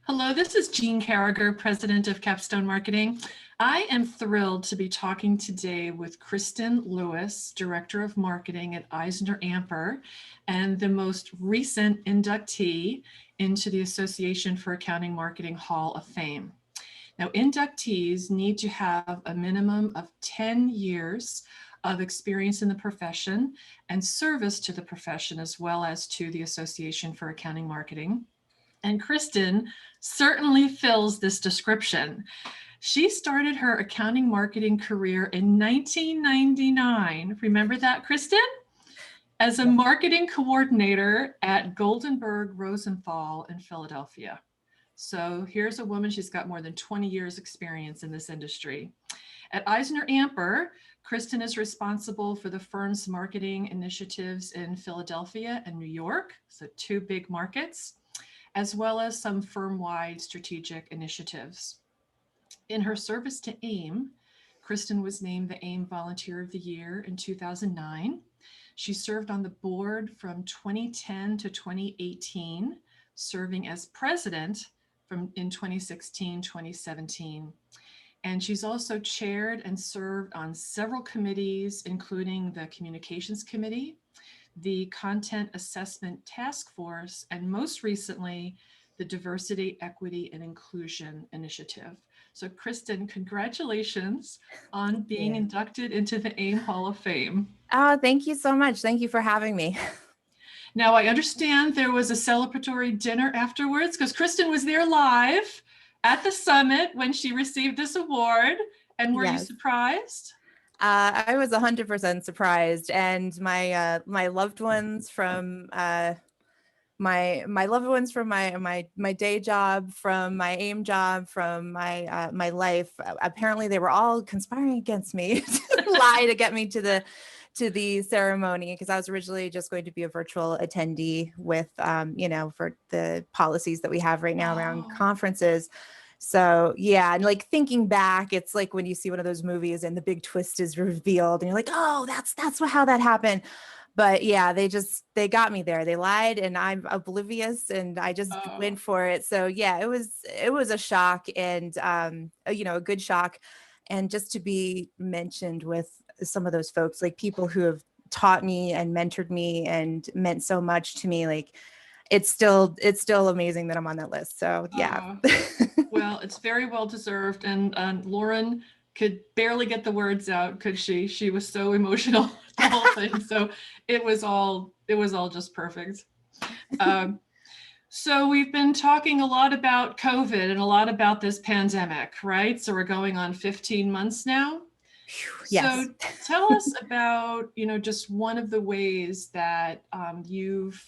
Hello, this is Jean Caragher, President of Capstone Marketing. I am thrilled to be talking today with Kristen Lewis, Director of Marketing at EisnerAmper, and the most recent inductee into the Association for Accounting Marketing Hall of Fame. Now, inductees need to have a minimum of 10 years of experience in the profession and service to the profession, as well as to the Association for Accounting Marketing. And Kristen certainly fills this description. She started her accounting marketing career in 1999. Remember that, Kristen? As a marketing coordinator at Goldenberg Rosenthal in Philadelphia. So here's a woman, she's got more than 20 years experience in this industry. At EisnerAmper, Kristen is responsible for the firm's marketing initiatives in Philadelphia and New York, so two big markets, as well as some firm-wide strategic initiatives. In her service to AIM, Kristen was named the AIM Volunteer of the Year in 2009. She served on the board from 2010 to 2018, serving as president in 2016, 2017. And she's also chaired and served on several committees, including the Communications Committee, the Content Assessment Task Force, and most recently, the Diversity, Equity, and Inclusion Initiative. So Kristen, congratulations on being inducted into the AIM Hall of Fame. Oh, thank you so much. Thank you for having me. Now, I understand there was a celebratory dinner afterwards because Kristen was there live at the summit when she received this award. And were you surprised? I was 100% surprised, and my loved ones from my loved ones from my day job, from my AIM job, from my life. Apparently, they were all conspiring against me to lie to get me to the ceremony, because I was originally just going to be a virtual attendee with for the policies that we have right now around conferences. So yeah, and like thinking back, it's like when you see one of those movies and the big twist is revealed and you're like, oh, that's how that happened. But yeah, they got me there. They lied and I'm oblivious and I just went for it. So yeah, it was a shock and a good shock. And just to be mentioned with some of those folks, like people who have taught me and mentored me and meant so much to me, like it's still amazing that I'm on that list. So yeah. Well, it's very well deserved. And Lauren could barely get the words out, could she? She was so emotional, the whole thing. So it was all just perfect. So we've been talking a lot about COVID and a lot about this pandemic, right? So we're going on 15 months now. Yes. So tell us about, just one of the ways that you've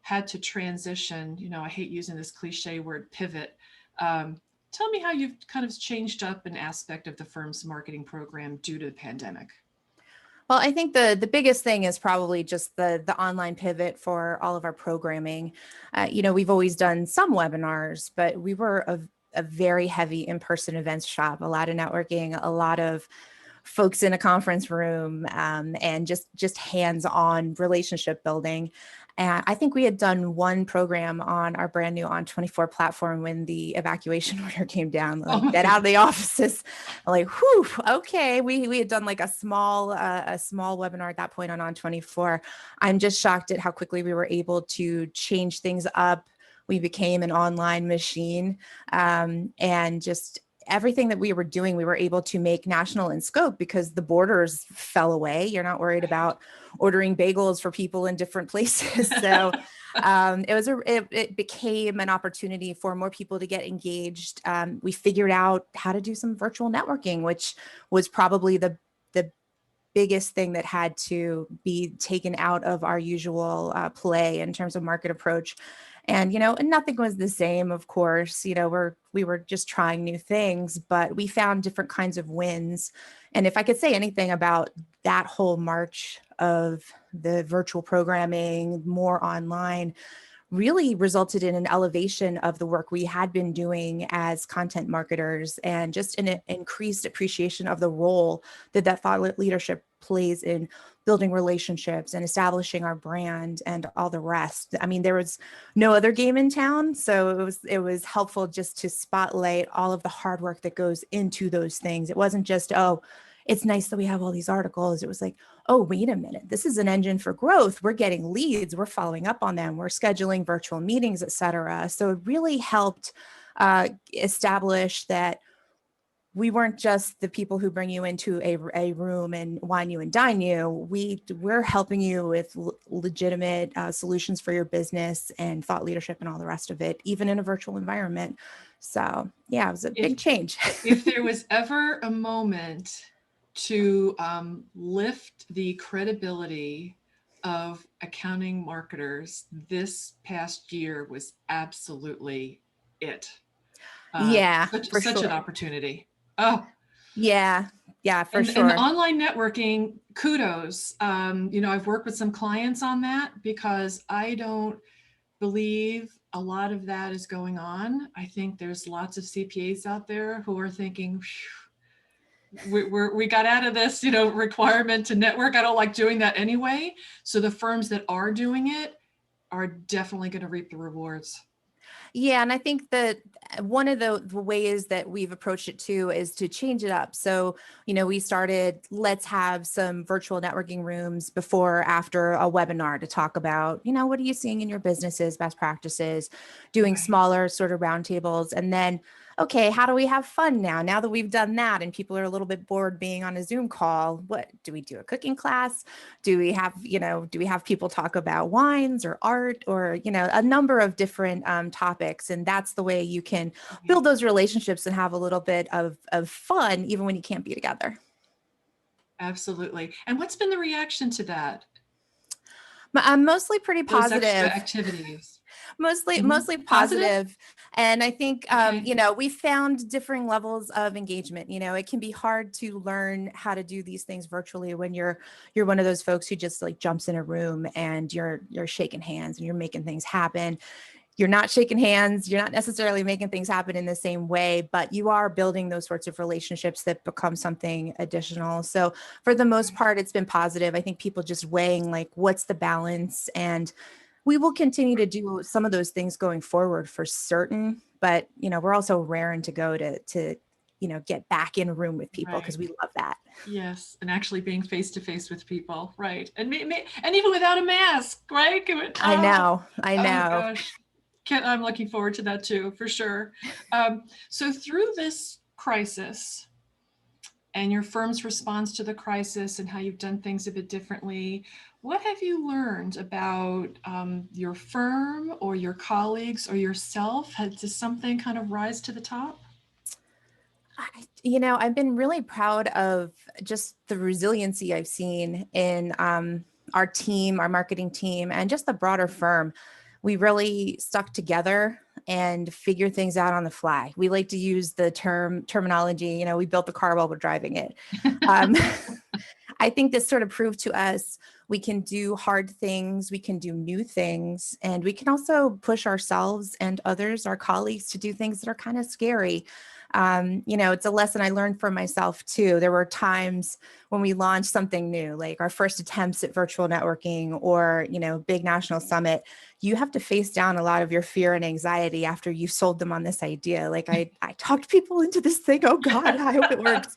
had to transition. I hate using this cliche word, pivot. Tell me how you've kind of changed up an aspect of the firm's marketing program due to the pandemic. Well, I think the biggest thing is probably just the online pivot for all of our programming. We've always done some webinars, but we were a very heavy in-person events shop, a lot of networking, a lot of folks in a conference room, and just hands-on relationship building. And I think we had done one program on our brand new On24 platform when the evacuation order came down, like get out of the offices. I'm like, whew, okay. We had done like a small webinar at that point on On24. I'm just shocked at how quickly we were able to change things up. We became an online machine, and just everything that we were doing, we were able to make national in scope because the borders fell away. You're not worried about ordering bagels for people in different places. So it became an opportunity for more people to get engaged. We figured out how to do some virtual networking, which was probably the biggest thing that had to be taken out of our usual play in terms of market approach. And, and nothing was the same, of course. We were just trying new things, but we found different kinds of wins. And if I could say anything about that whole march of the virtual programming, more online, really resulted in an elevation of the work we had been doing as content marketers and just an increased appreciation of the role that thought leadership plays in building relationships and establishing our brand and all the rest. I mean, there was no other game in town, so it was helpful just to spotlight all of the hard work that goes into those things. It wasn't just, oh, it's nice that we have all these articles. It was like, oh, wait a minute, this is an engine for growth. We're getting leads, we're following up on them, we're scheduling virtual meetings, et cetera. So it really helped establish that we weren't just the people who bring you into a room and wine you and dine you. We're helping you with legitimate solutions for your business and thought leadership and all the rest of it, even in a virtual environment. So yeah, it was a big change. If there was ever a moment to lift the credibility of accounting marketers, this past year was absolutely it. Yeah, for such sure. an opportunity. Oh, yeah, for sure. And the online networking, kudos. I've worked with some clients on that because I don't believe a lot of that is going on. I think there's lots of CPAs out there who are thinking, we got out of this, requirement to network. I don't like doing that anyway. So the firms that are doing it are definitely going to reap the rewards. Yeah, and I think that one of the ways that we've approached it too is to change it up. So, we started, let's have some virtual networking rooms before, after a webinar to talk about, what are you seeing in your businesses, best practices, doing Right. smaller sort of roundtables. And then, okay, how do we have fun now that we've done that and people are a little bit bored being on a Zoom call? What do we do? A cooking class? Do we have people talk about wines or art or, a number of different topics? And that's the way you can build those relationships and have a little bit of fun, even when you can't be together. Absolutely. And what's been the reaction to that? Mostly pretty positive. Those extra activities. Mostly positive. And I think, Okay. we found differing levels of engagement. It can be hard to learn how to do these things virtually when you're one of those folks who just like jumps in a room and you're shaking hands and you're making things happen. You're not shaking hands. You're not necessarily making things happen in the same way, but you are building those sorts of relationships that become something additional. So for the most part, it's been positive. I think people just weighing like, what's the balance? And we will continue to do some of those things going forward for certain, but we're also raring to go to get back in a room with people because we love that. Yes, and actually being face to face with people, right? And and even without a mask, right? I know. Oh gosh, I'm looking forward to that too, for sure. So through this crisis and your firm's response to the crisis and how you've done things a bit differently, what have you learned about your firm or your colleagues or yourself? Does something kind of rise to the top? I've been really proud of just the resiliency I've seen in our team, our marketing team, and just the broader firm. We really stuck together and figure things out on the fly. We like to use the terminology, we built the car while we're driving it. I think this sort of proved to us we can do hard things, we can do new things, and we can also push ourselves and others, our colleagues, to do things that are kind of scary. It's a lesson I learned for myself too. There were times when we launched something new, like our first attempts at virtual networking or, big national summit. You have to face down a lot of your fear and anxiety after you sold them on this idea. Like I talked people into this thing. Oh God, I hope it works.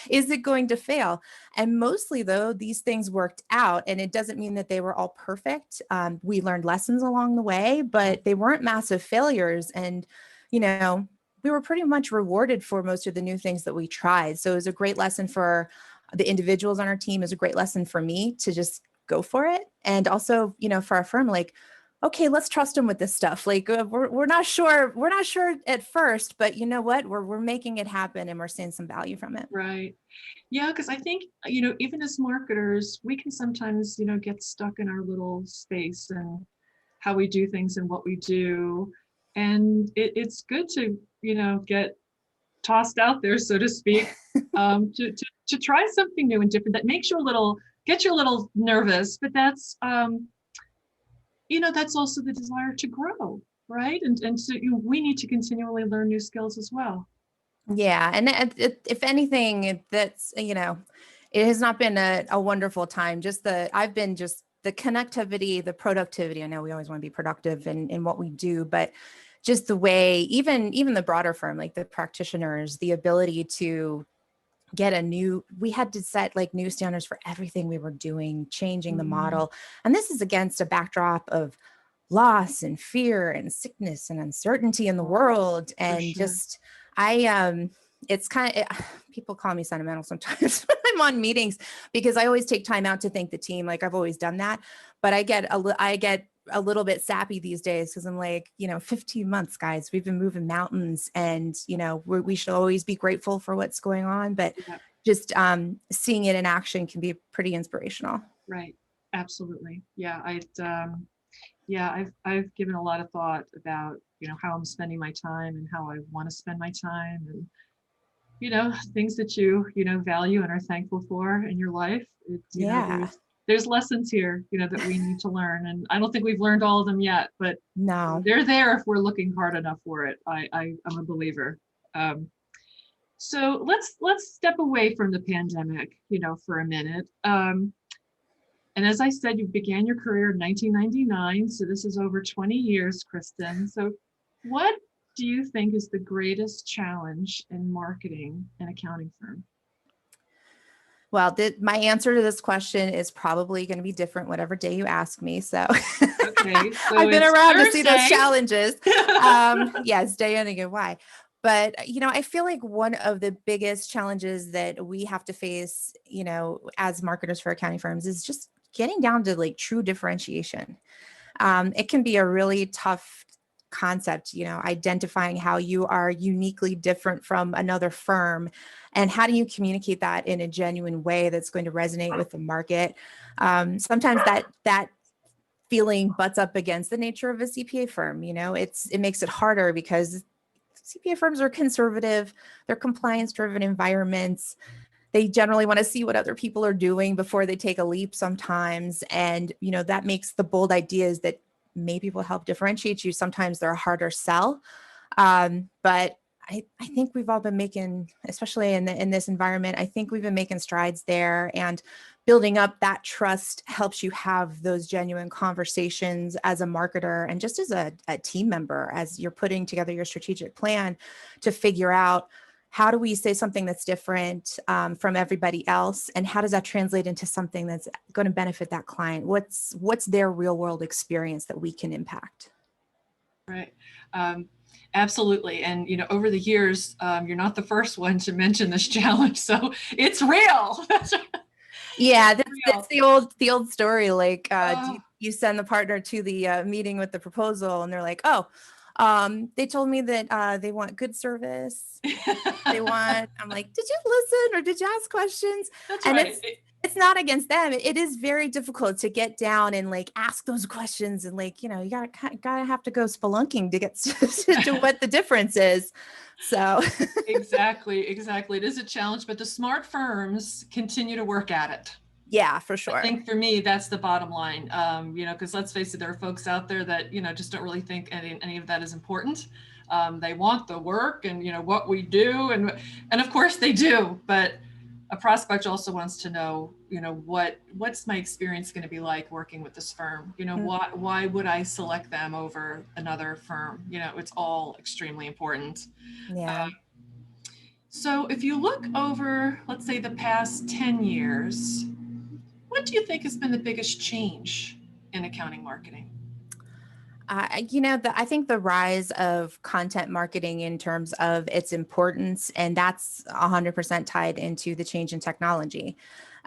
Is it going to fail? And mostly though, these things worked out, and it doesn't mean that they were all perfect. We learned lessons along the way, but they weren't massive failures. And, we were pretty much rewarded for most of the new things that we tried. So it was a great lesson for the individuals on our team. It was a great lesson for me to just go for it. And also, for our firm, like, okay, let's trust them with this stuff. Like we're not sure at first, but you know what? We're making it happen and we're seeing some value from it. Right. Yeah, because I think, even as marketers, we can sometimes, get stuck in our little space and how we do things and what we do. And it's good to, get tossed out there, so to speak, to try something new and different that makes you gets you a little nervous, but that's, that's also the desire to grow, right? And so we need to continually learn new skills as well. Yeah. And if anything, that's, It has not been a wonderful time. I've been just the connectivity, the productivity. I know we always want to be productive in what we do, but just the way, even the broader firm, like the practitioners, the ability to we had to set like new standards for everything we were doing, changing the model. And this is against a backdrop of loss and fear and sickness and uncertainty in the world. And sure. just, it's people call me sentimental sometimes when I'm on meetings, because I always take time out to thank the team. Like I've always done that, but I get a little bit sappy these days because I'm like, 15 months, guys, we've been moving mountains, and we should always be grateful for what's going on, but just seeing it in action can be pretty inspirational. Right. Absolutely. Yeah. I've given a lot of thought about, how I'm spending my time and how I want to spend my time, and, things that you value and are thankful for in your life. There's lessons here, that we need to learn. And I don't think we've learned all of them yet, but no, they're there if we're looking hard enough for it. I'm a believer. So let's step away from the pandemic, for a minute. And as I said, you began your career in 1999. So this is over 20 years, Kristen. So what do you think is the greatest challenge in marketing an accounting firm? Well, my answer to this question is probably going to be different whatever day you ask me. So, okay, so I've been around Thursday to see those challenges. Yes, day in and why. But, I feel like one of the biggest challenges that we have to face, as marketers for accounting firms is just getting down to like true differentiation. It can be a really tough concept, identifying how you are uniquely different from another firm, and how do you communicate that in a genuine way that's going to resonate with the market. Sometimes that feeling butts up against the nature of a CPA firm. It makes it harder because CPA firms are conservative, they're compliance-driven environments. They generally want to see what other people are doing before they take a leap sometimes. And, that makes the bold ideas that maybe will help differentiate you. Sometimes they're a harder sell. But I think we've all been making, especially in this environment, I think we've been making strides there, and building up that trust helps you have those genuine conversations as a marketer and just as a team member, as you're putting together your strategic plan to figure out, how do we say something that's different from everybody else? And how does that translate into something that's going to benefit that client? What's their real world experience that we can impact? Right. Absolutely. And, over the years, you're not the first one to mention this challenge. So it's real. Yeah, that's the old story. Like, you send the partner to the meeting with the proposal, and they're like, oh, they told me that they want good service. I'm like, did you listen or did you ask questions? That's and right. It's not against them. It is very difficult to get down and like ask those questions, and like, you gotta have to go spelunking to get to what the difference is. So Exactly. It is a challenge, but the smart firms continue to work at it. Yeah, for sure. I think for me, that's the bottom line. Because let's face it, there are folks out there that, just don't really think any of that is important. They want the work and, what we do. And of course they do, but a prospect also wants to know, what's my experience going to be like working with this firm? Why would I select them over another firm? It's all extremely important. Yeah. So if you look over, let's say, the past 10 years, what do you think has been the biggest change in accounting marketing? I think the rise of content marketing in terms of its importance, and that's 100% tied into the change in technology.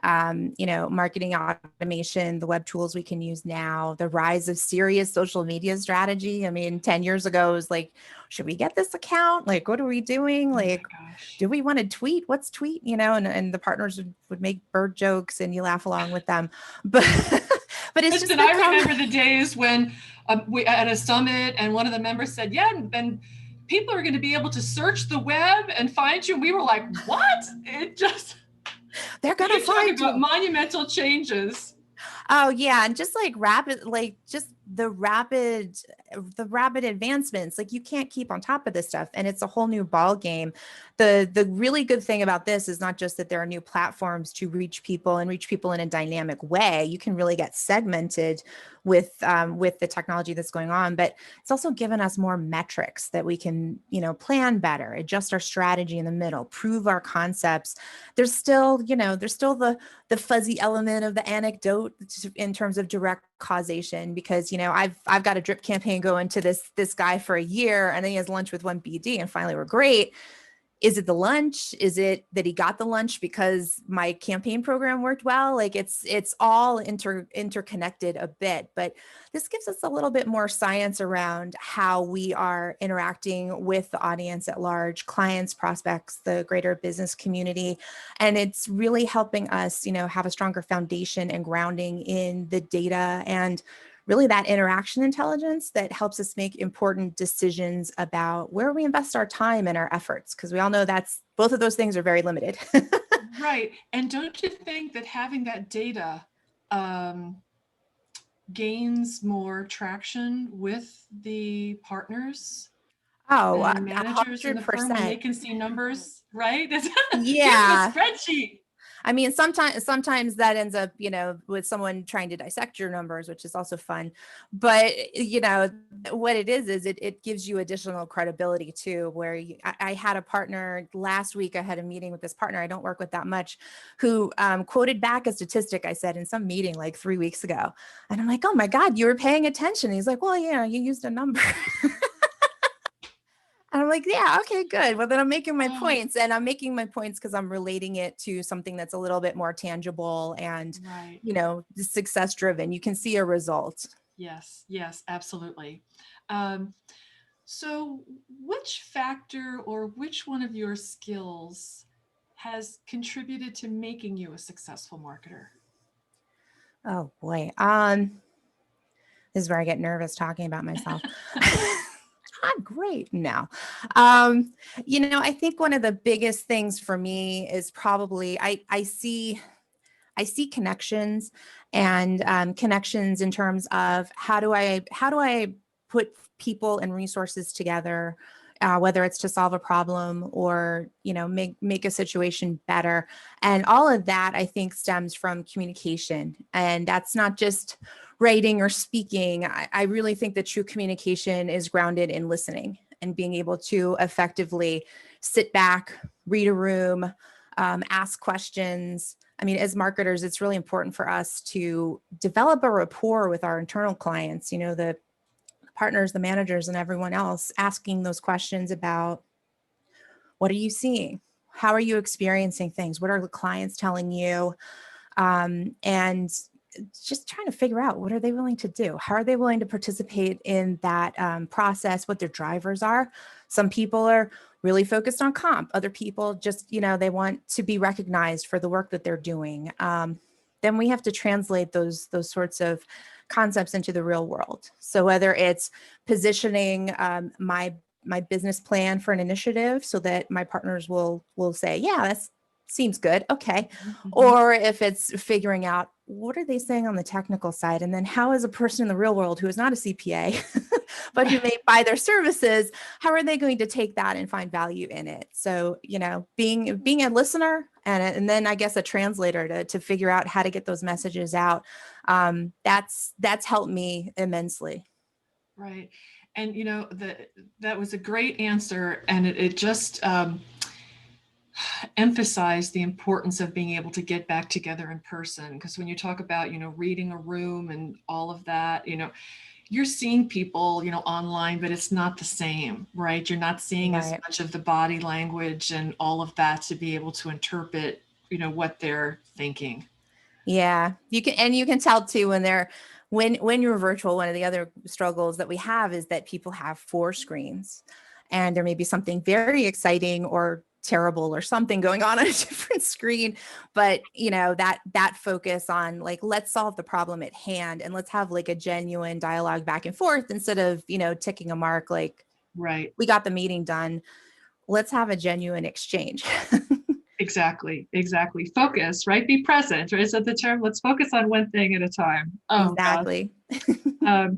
Marketing automation, the web tools we can use now, the rise of serious social media strategy. I mean, 10 years ago, it was like, should we get this account? Like, what are we doing? Like, do we want to tweet? What's tweet? And the partners would make bird jokes and you laugh along with them. But it's just, I remember the days when we at a summit and one of the members said, yeah, and people are going to be able to search the web and find you. And we were like, what? They're going to find you. Monumental changes. Oh yeah. And just like rapid, like just the rapid advancements, like you can't keep on top of this stuff, and it's a whole new ball game. The really good thing about this is not just that there are new platforms to reach people and reach people in a dynamic way. You can really get segmented with the technology that's going on, but it's also given us more metrics that we can, plan better, adjust our strategy in the middle, prove our concepts. There's still the fuzzy element of the anecdote in terms of direct causation, because I've got a drip campaign going to this guy for a year, and then he has lunch with one BD, and finally we're great. Is it the lunch? Is it that he got the lunch because my campaign program worked well? Like it's all interconnected a bit, but this gives us a little bit more science around how we are interacting with the audience at large, clients, prospects, the greater business community. And it's really helping us, have a stronger foundation and grounding in the data and really that interaction intelligence that helps us make important decisions about where we invest our time and our efforts. Because we all know both of those things are very limited. Right. And don't you think that having that data gains more traction with the partners Oh, and managers in the firm when they 100%. can see numbers, right? Here's Yeah. the spreadsheet. I mean, sometimes that ends up, with someone trying to dissect your numbers, which is also fun. But, what it is it gives you additional credibility too, where I had a partner last week. I had a meeting with this partner I don't work with that much, who quoted back a statistic I said in some meeting like 3 weeks ago. And I'm like, oh my God, you were paying attention. He's like, well, you used a number. And I'm like, yeah, okay, good. Well, then I'm making my points, and I'm making my points because I'm relating it to something that's a little bit more tangible and, Right. success driven. You can see a result. Yes, absolutely. So which factor or which one of your skills has contributed to making you a successful marketer? Oh boy. This is where I get nervous talking about myself. I'm great now. I think one of the biggest things for me is probably I see connections, and connections in terms of how do I put people and resources together, whether it's to solve a problem or make a situation better. And all of that I think stems from communication, and that's not just writing or speaking. I really think that true communication is grounded in listening and being able to effectively sit back, read a room, ask questions. I mean, as marketers, it's really important for us to develop a rapport with our internal clients, the partners, the managers, and everyone else, asking those questions about what are you seeing? How are you experiencing things? What are the clients telling you? And just trying to figure out, what are they willing to do? How are they willing to participate in that process? What their drivers are? Some people are really focused on comp. Other people just, they want to be recognized for the work that they're doing. Then we have to translate those sorts of concepts into the real world. So whether it's positioning my business plan for an initiative so that my partners will say, yeah, that seems good. Okay. Mm-hmm. Or if it's figuring out, what are they saying on the technical side? And then how is a person in the real world who is not a CPA, but who may buy their services, how are they going to take that and find value in it? So, being a listener and then I guess a translator to figure out how to get those messages out. That's helped me immensely. Right. And that was a great answer. And it just emphasized the importance of being able to get back together in person. Because when you talk about, reading a room and all of that, you're seeing people, online, but it's not the same, right? You're not seeing as much of the body language and all of that to be able to interpret, what they're thinking. Yeah, you can tell too when you're virtual. One of the other struggles that we have is that people have 4 screens, and there may be something very exciting or terrible or something going on a different screen, but that focus on like, let's solve the problem at hand and let's have like a genuine dialogue back and forth instead of ticking a mark like, right, we got the meeting done. Let's have a genuine exchange. Exactly. Focus, right? Be present, right? Is that the term? Let's focus on one thing at a time. Oh, Exactly. gosh.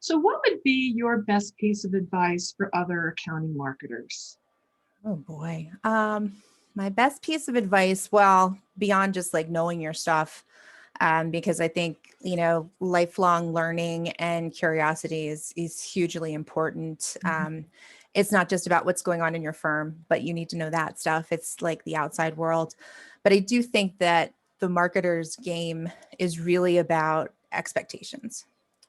So what would be your best piece of advice for other accounting marketers? Oh boy. My best piece of advice, well, beyond just like knowing your stuff, because I think, lifelong learning and curiosity is hugely important. It's not just about what's going on in your firm, but you need to know that stuff. It's like the outside world. But I do think that the marketer's game is really about expectations.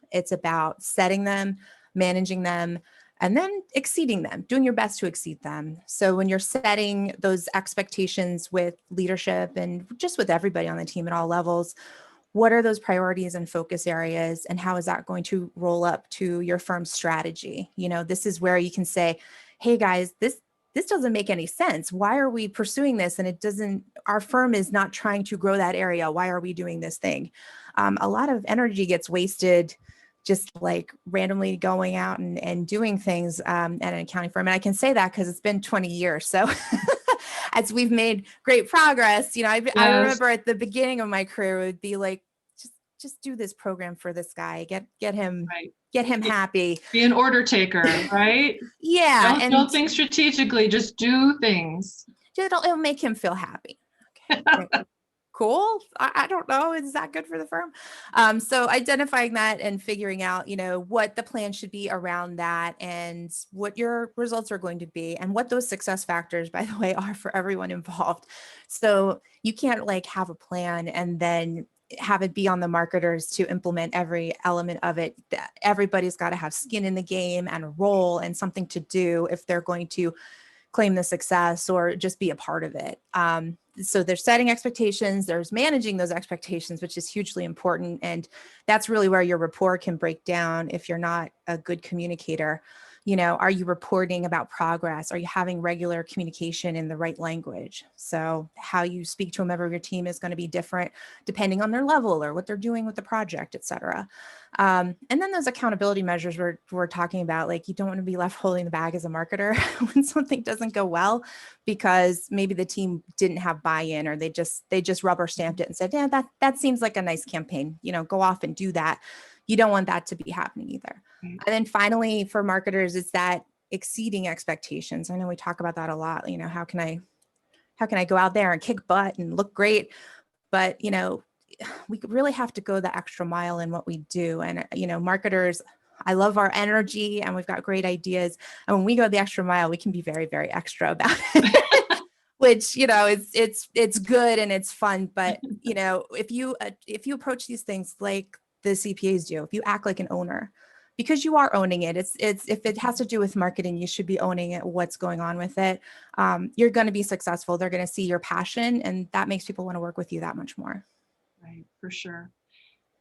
It's about setting them, managing them, and then exceeding them, doing your best to exceed them. So when you're setting those expectations with leadership and just with everybody on the team at all levels, what are those priorities and focus areas, and how is that going to roll up to your firm's strategy? This is where you can say, hey guys, this doesn't make any sense. Why are we pursuing this? And our firm is not trying to grow that area. Why are we doing this thing? A lot of energy gets wasted just like randomly going out and doing things at an accounting firm. And I can say that because it's been 20 years. So as we've made great progress, I remember at the beginning of my career, it would be like, just do this program for this guy, get him, Right. get him happy. Be an order taker, right? Yeah. Don't think strategically, just do things. It'll make him feel happy. Okay. Cool. I don't know. Is that good for the firm? So identifying that and figuring out, what the plan should be around that and what your results are going to be and what those success factors, by the way, are for everyone involved. So you can't like have a plan and then have it be on the marketers to implement every element of it. Everybody's got to have skin in the game and a role and something to do if they're going to claim the success or just be a part of it. So there's setting expectations, there's managing those expectations, which is hugely important. And that's really where your rapport can break down if you're not a good communicator. Are you reporting about progress? Are you having regular communication in the right language? So how you speak to a member of your team is going to be different depending on their level or what they're doing with the project, et cetera. And then those accountability measures we're talking about, like you don't want to be left holding the bag as a marketer when something doesn't go well, because maybe the team didn't have buy-in or they just rubber stamped it and said, yeah, that seems like a nice campaign, go off and do that. You don't want that to be happening either. And then finally, for marketers, it's that exceeding expectations. I know we talk about that a lot. How can I go out there and kick butt and look great? But, we really have to go the extra mile in what we do. And, marketers, I love our energy and we've got great ideas. And when we go the extra mile, we can be very, very extra about it. Which, it's good and it's fun. But, if you approach these things like the CPAs do, if you act like an owner, because you are owning it, it's if it has to do with marketing, you should be owning it, what's going on with it. You're going to be successful. They're going to see your passion, and that makes people want to work with you that much more. Right, for sure.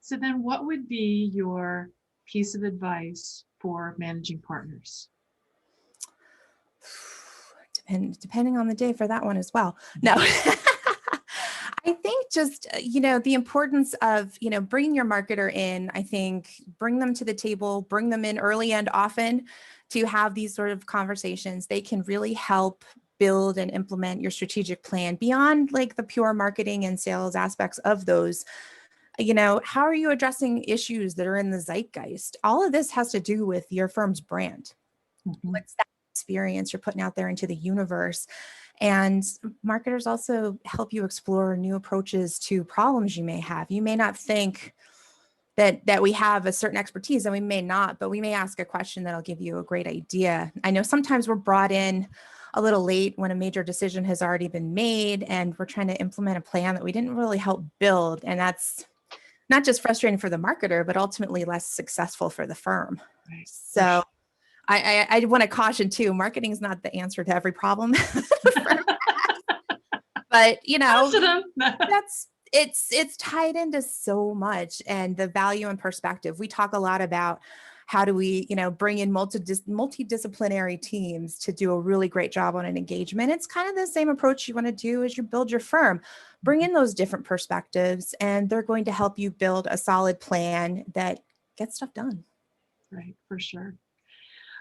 So then what would be your piece of advice for managing partners? Depending on the day for that one as well. No. I think just, the importance of, bringing your marketer in, I think bring them to the table, bring them in early and often to have these sort of conversations. They can really help build and implement your strategic plan beyond like the pure marketing and sales aspects of those. How are you addressing issues that are in the zeitgeist? All of this has to do with your firm's brand. What's that experience you're putting out there into the universe? And marketers also help you explore new approaches to problems you may have. You may not think that we have a certain expertise, and we may not, but we may ask a question that'll give you a great idea. I know sometimes we're brought in a little late when a major decision has already been made and we're trying to implement a plan that we didn't really help build. And that's not just frustrating for the marketer, but ultimately less successful for the firm. Right. So I want to caution too, marketing is not the answer to every problem. But, it's tied into so much, and the value and perspective. We talk a lot about how do we, bring in multidisciplinary teams to do a really great job on an engagement. It's kind of the same approach you want to do as you build your firm. Bring in those different perspectives, and they're going to help you build a solid plan that gets stuff done. Right, for sure.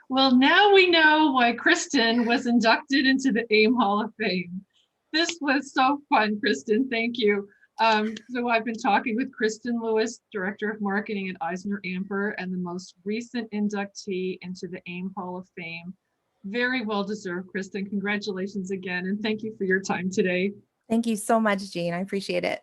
Well, now we know why Kristen was inducted into the AIM Hall of Fame. This was so fun, Kristen. Thank you. So I've been talking with Kristen Lewis, Director of Marketing at EisnerAmper, and the most recent inductee into the AIM Hall of Fame. Very well deserved, Kristen. Congratulations again, and thank you for your time today. Thank you so much, Jean. I appreciate it.